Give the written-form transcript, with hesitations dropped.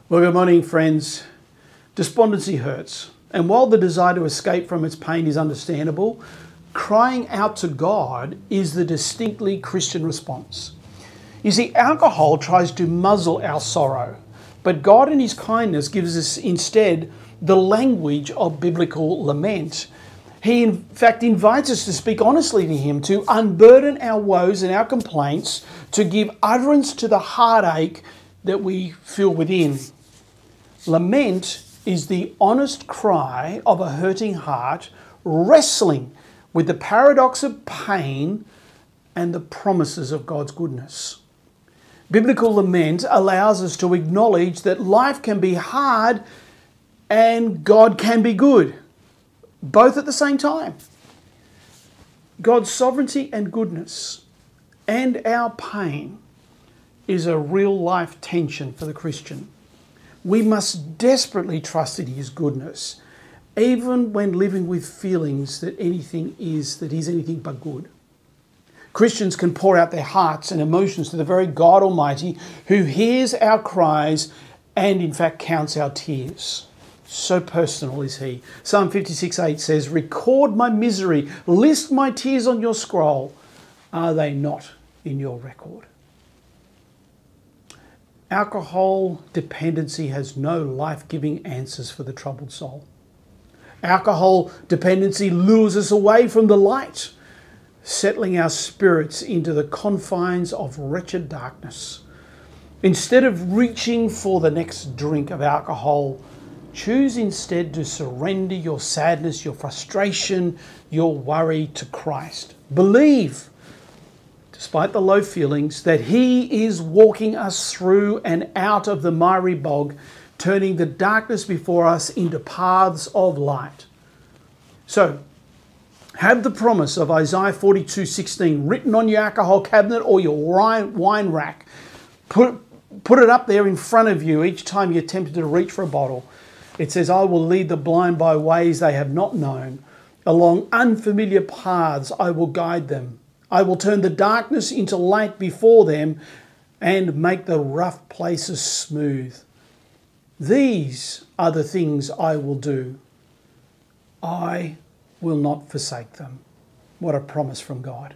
Well, good morning, friends. Despondency hurts, and while the desire to escape from its pain is understandable, crying out to God is the distinctly Christian response. You see, alcohol tries to muzzle our sorrow, but God in His kindness gives us instead the language of biblical lament. He in fact invites us to speak honestly to Him, to unburden our woes and our complaints, to give utterance to the heartache that we feel within. Lament is the honest cry of a hurting heart wrestling with the paradox of pain and the promises of God's goodness. Biblical lament allows us to acknowledge that life can be hard and God can be good, both at the same time. God's sovereignty and goodness and our pain is a real life tension for the Christian. We must desperately trust in His goodness, even when living with feelings that He's anything but good. Christians can pour out their hearts and emotions to the very God Almighty, who hears our cries and in fact counts our tears. So personal is He. Psalm 56:8 says, "Record my misery, list my tears on your scroll. Are they not in your record?" Alcohol dependency has no life-giving answers for the troubled soul. Alcohol dependency lures us away from the light, settling our spirits into the confines of wretched darkness. Instead of reaching for the next drink of alcohol, choose instead to surrender your sadness, your frustration, your worry to Christ. Believe, despite the low feelings, that He is walking us through and out of the miry bog, turning the darkness before us into paths of light. So, have the promise of Isaiah 42:16 written on your alcohol cabinet or your wine rack. Put it up there in front of you each time you're tempted to reach for a bottle. It says, "I will lead the blind by ways they have not known. Along unfamiliar paths I will guide them. I will turn the darkness into light before them and make the rough places smooth. These are the things I will do. I will not forsake them." What a promise from God.